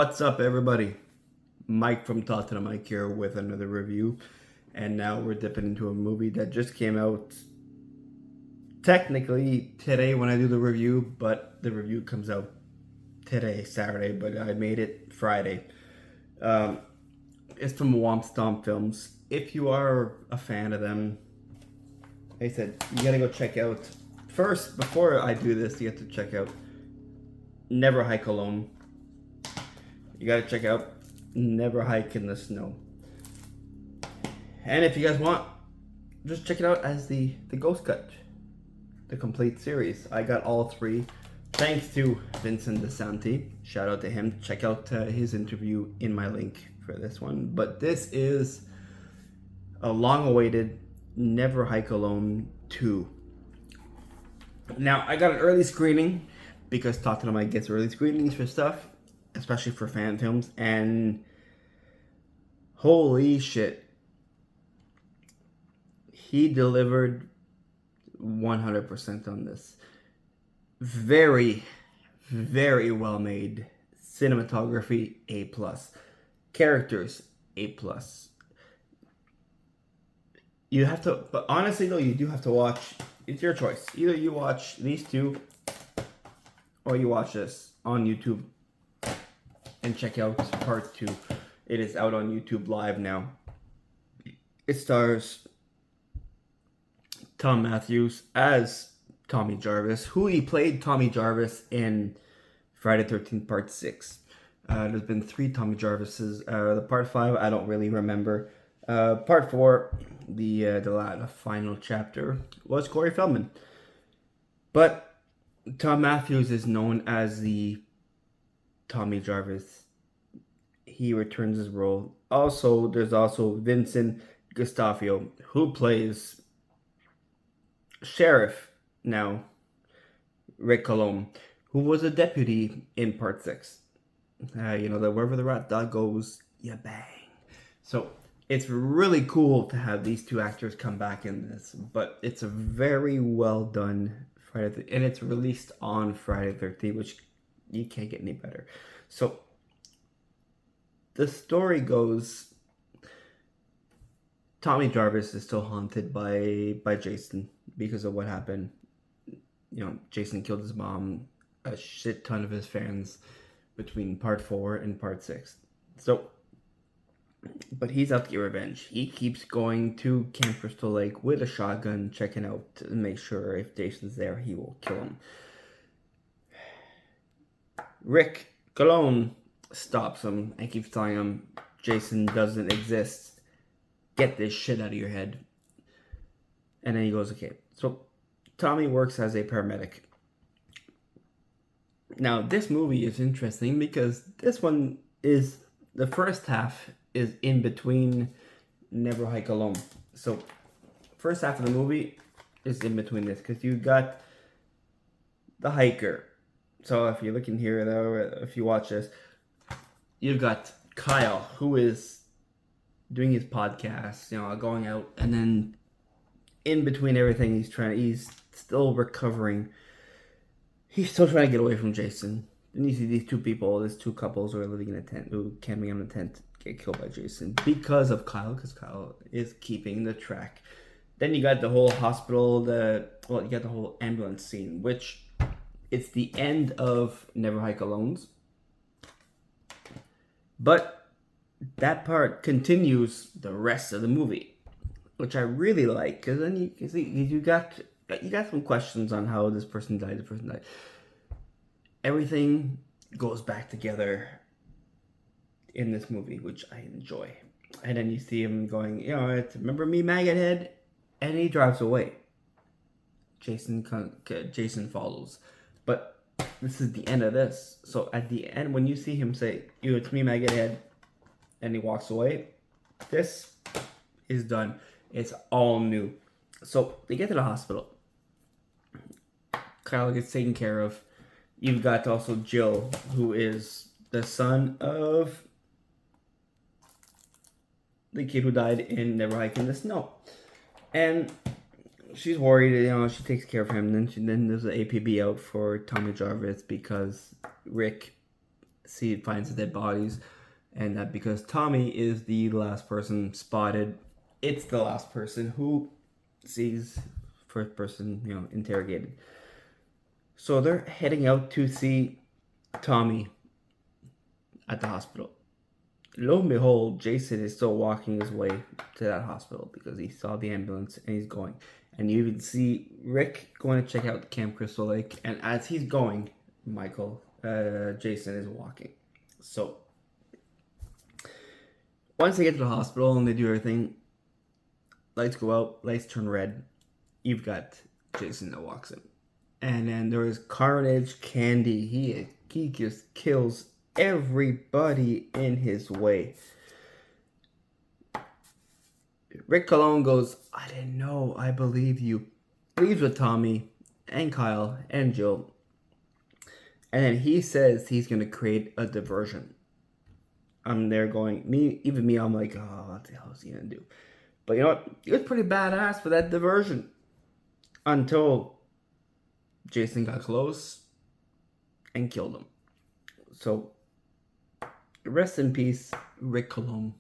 What's up, everybody? Mike from Talk to the Mike here with another review. And now we're dipping into a movie that just came out technically today when I do the review, but the review comes out today, Saturday, but I made it Friday. Um, it's from Womp Stomp Films. If you are a fan of them, like I said, you gotta go check out. First, before I do this, you have to check out Never Hike Alone. You gotta check out Never Hike in the Snow. And if you guys want, just check it out as the Ghost Cut, the complete series. I got all three thanks to Vincent DeSanti. Shout out to him. Check out his interview in my link for this one. But this is a long-awaited Never Hike Alone 2. Now, I got an early screening because Talk to the Mike gets early screenings for stuff, especially for fan films, and holy shit, he delivered 100% on this. Very, very well made. Cinematography, A+. Characters, A+. You have to, but honestly though, you do have to watch, it's your choice. Either you watch these two, or you watch this on YouTube and check out part 2. It is out on YouTube Live now. It stars Tom Matthews as Tommy Jarvis, who he played Tommy Jarvis in Friday the 13th Part 6. There's been 3 Tommy Jarvises. The Part 5, I don't really remember. Part 4, the final chapter, was Corey Feldman. But Tom Matthews is known as the Tommy Jarvis. He returns his role. Also, there's also Vincent Gustafio, who plays Sheriff now, Rick Colomb, who was a deputy in Part 6. You know, that wherever the rat dog goes, you bang. So it's really cool to have these two actors come back in this, but it's a very well done Friday, and it's released on Friday the 13th, which you can't get any better. So the story goes, Tommy Jarvis is still haunted by Jason because of what happened. You know, Jason killed his mom, a shit ton of his fans between Part 4 and Part 6. So, but he's out to get revenge. He keeps going to Camp Crystal Lake with a shotgun, checking out to make sure if Jason's there, he will kill him. Rick Colomb stops him and keeps telling him, Jason doesn't exist. Get this shit out of your head. And then he goes, okay. So Tommy works as a paramedic. Now, this movie is interesting because this one is, the first half is in between Never Hike Alone. So first half of the movie is in between this because you got the hiker. So if you're looking here, though, if you watch this, you've got Kyle, who is doing his podcast, you know, going out, and then in between everything, he's still recovering. He's still trying to get away from Jason. Then you see these two people, these two couples who are living in a tent, who camping in a tent, get killed by Jason because of Kyle, because Kyle is keeping the track. Then you got the whole hospital, you got the whole ambulance scene, which it's the end of Never Hike Alone's. But that part continues the rest of the movie, which I really like, because then you see you got some questions on how this person died, Everything goes back together in this movie, which I enjoy. And then you see him going, you know, remember me, Maggot Head? And he drives away. Jason follows. But this is the end of this. So at the end, when you see him say, you know, it's me, Maggot Head, and he walks away, this is done. It's all new. So they get to the hospital. Kyle gets taken care of. You've got also Jill, who is the son of the kid who died in Never Hike in the Snow. And she's worried, you know, she takes care of him. Then there's an APB out for Tommy Jarvis because Rick finds the dead bodies, and that because Tommy is the last person spotted, it's the last person who sees first person, interrogated. So they're heading out to see Tommy at the hospital. Lo and behold, Jason is still walking his way to that hospital because he saw the ambulance and he's going. And you even see Rick going to check out Camp Crystal Lake, and as he's going, Jason is walking. So once they get to the hospital and they do everything, lights go out, lights turn red. You've got Jason that walks in, and then there is Carnage Candy. He just kills everybody in his way. Rick Colon goes, I didn't know, I believe you. Leaves with Tommy and Kyle and Jill. And then he says he's going to create a diversion. I'm there going, me, I'm like, oh, what the hell is he going to do? But you know what? It was pretty badass for that diversion. Until Jason got close and killed him. So, rest in peace, Rick Colon.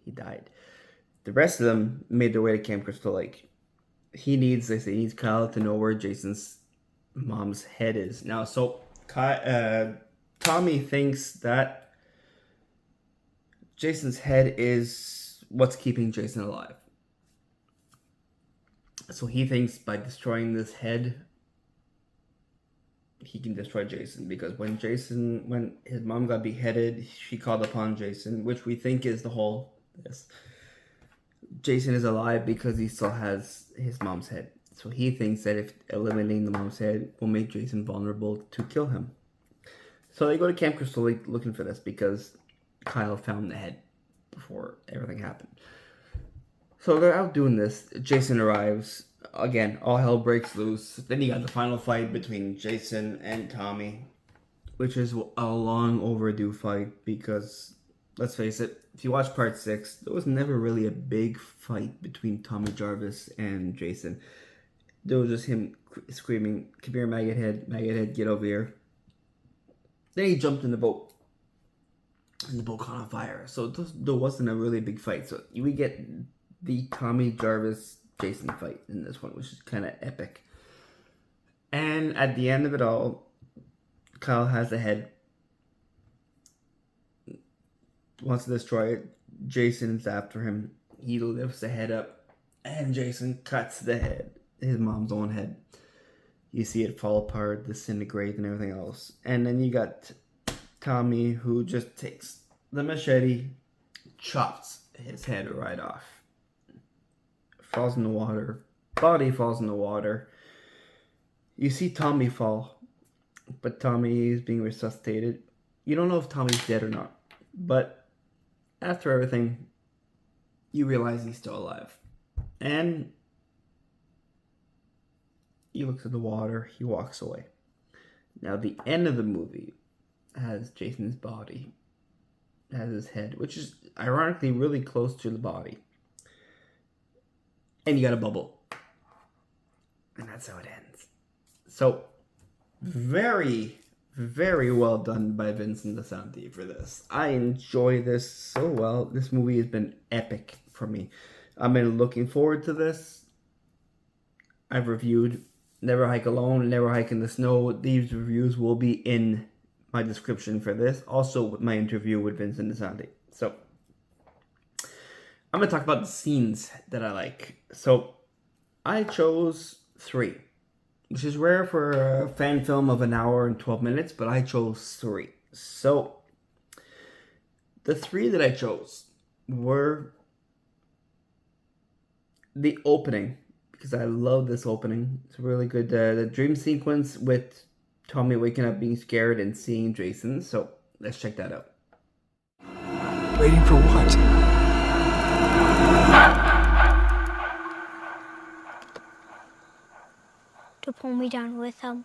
He died. The rest of them made their way to Camp Crystal Lake. He needs Kyle to know where Jason's mom's head is. Now, so Tommy thinks that Jason's head is what's keeping Jason alive. So he thinks by destroying this head, he can destroy Jason, because when his mom got beheaded, she called upon Jason, which we think is the whole this. Jason is alive because he still has his mom's head. So he thinks that if eliminating the mom's head will make Jason vulnerable to kill him. So they go to Camp Crystal Lake looking for this because Kyle found the head before everything happened. So they're out doing this. Jason arrives. Again, all hell breaks loose. Then you got the final fight between Jason and Tommy, which is a long overdue fight because, let's face it, if you watch part 6, there was never really a big fight between Tommy Jarvis and Jason. There was just him screaming, "Come here, Maggot Head, get over here." Then he jumped in the boat. And the boat caught on fire. So there wasn't a really big fight. So we get the Tommy Jarvis Jason fight in this one, which is kind of epic. And at the end of it all, Kyle has the head, wants to destroy it. Jason's after him. He lifts the head up, and Jason cuts the head, his mom's own head. You see it fall apart, disintegrate, and everything else. And then you got Tommy, who just takes the machete, chops his head right off. Falls in the water. Body falls in the water. You see Tommy fall, but Tommy is being resuscitated. You don't know if Tommy's dead or not, but after everything, you realize he's still alive. And he looks at the water, he walks away. Now the end of the movie has Jason's body, has his head, which is ironically really close to the body. And you got a bubble. And that's how it ends. So, very, very well done by Vincent DiSanti for this. I enjoy this so well. This movie has been epic for me. I've been looking forward to this. I've reviewed Never Hike Alone, Never Hike in the Snow. These reviews will be in my description for this. Also with my interview with Vincent DiSanti. So, I'm going to talk about the scenes that I like. So, I chose 3, which is rare for a fan film of an hour and 12 minutes, but I chose 3. So, the 3 that I chose were the opening, because I love this opening. It's really good. The dream sequence with Tommy waking up being scared and seeing Jason. So, let's check that out. Waiting for what? To pull me down with him.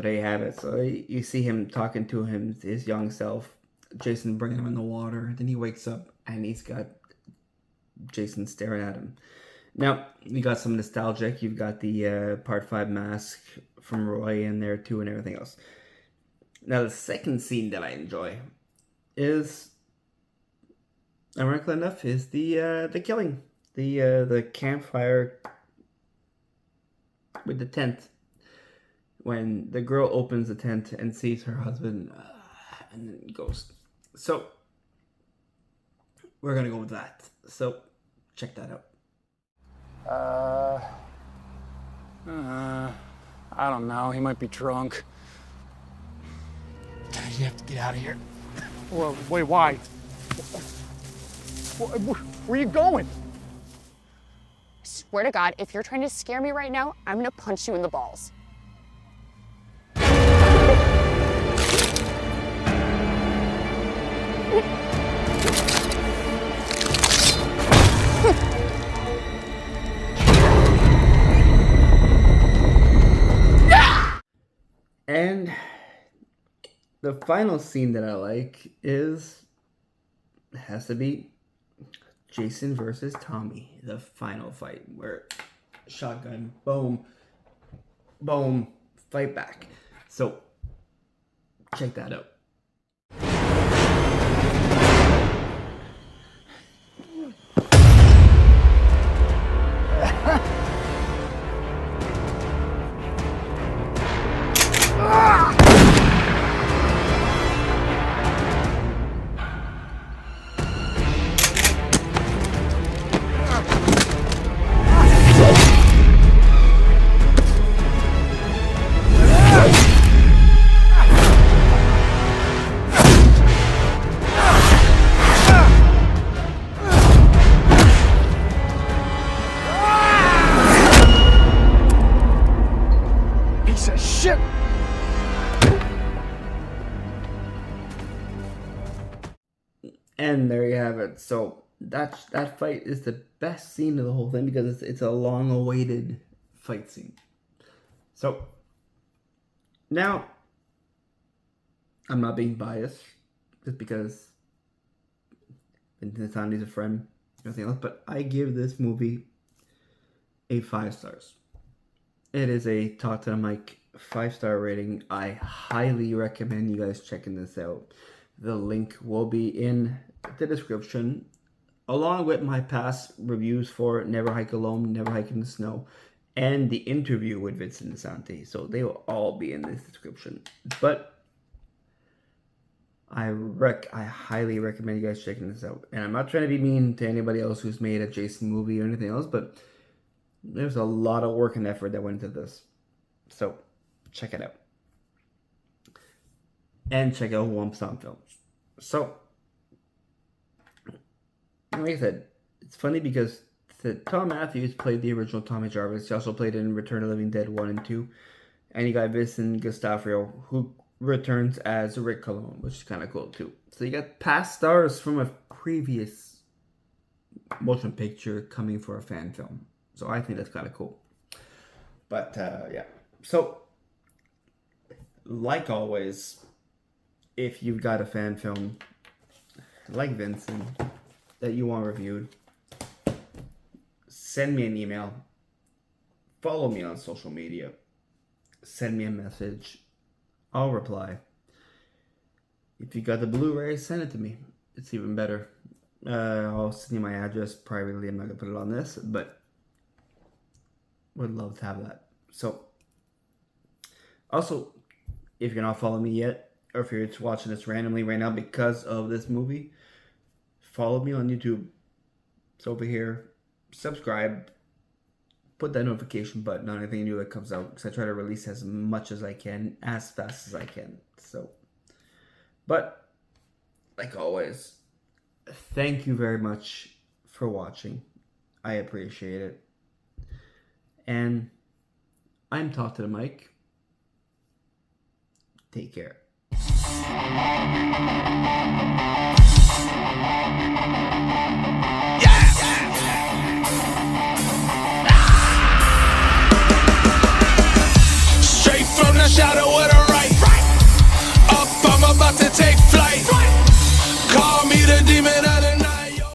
there you have it. So you see him talking to his young self, Jason bringing him in the water. Then he wakes up and he's got Jason staring at him. Now, you got some nostalgic. You've got the Part 5 mask from Roy in there too and everything else. Now, the second scene that I enjoy is, ironically enough, is the killing. The campfire with the tent. When the girl opens the tent and sees her husband and then goes. So, we're going to go with that. So, check that out. I don't know. He might be drunk. You have to get out of here. Well, wait, why? Where are you going? I swear to God, if you're trying to scare me right now, I'm gonna punch you in the balls. And the final scene that I like has to be Jason versus Tommy, the final fight where shotgun, boom, boom, fight back. So check that out. Piece of shit! And there you have it. So that fight is the best scene of the whole thing because it's a long-awaited fight scene. So now I'm not being biased just because Vincent Sandi's a friend, nothing else. But I give this movie a 5 stars. It is a Talk to the Mic 5-star rating. I highly recommend you guys checking this out. The link will be in the description, along with my past reviews for Never Hike Alone, Never Hike in the Snow, and the interview with Vincent DeSanti. So they will all be in this description. But I highly recommend you guys checking this out. And I'm not trying to be mean to anybody else who's made a Jason movie or anything else, but there's a lot of work and effort that went into this. So check it out. And check out Womp Stomp Films. So, like I said, it's funny because Tom Matthews played the original Tommy Jarvis. He also played in Return of the Living Dead 1 and 2. And you got Vincent D'Onofrio, who returns as Rick Cologne, which is kind of cool too. So you got past stars from a previous motion picture coming for a fan film. So I think that's kind of cool. But yeah. So, like always, if you've got a fan film like Vincent that you want reviewed, send me an email, follow me on social media, send me a message, I'll reply. If you got the Blu-ray, send it to me. It's even better. I'll send you my address privately. I'm not going to put it on this, but would love to have that. So, also, if you're not following me yet, or if you're just watching this randomly right now because of this movie, follow me on YouTube. It's over here. Subscribe. Put that notification button on anything new that comes out, because I try to release as much as I can, as fast as I can. So, but, like always, thank you very much for watching. I appreciate it. And I'm Talk to the Mic. Take care.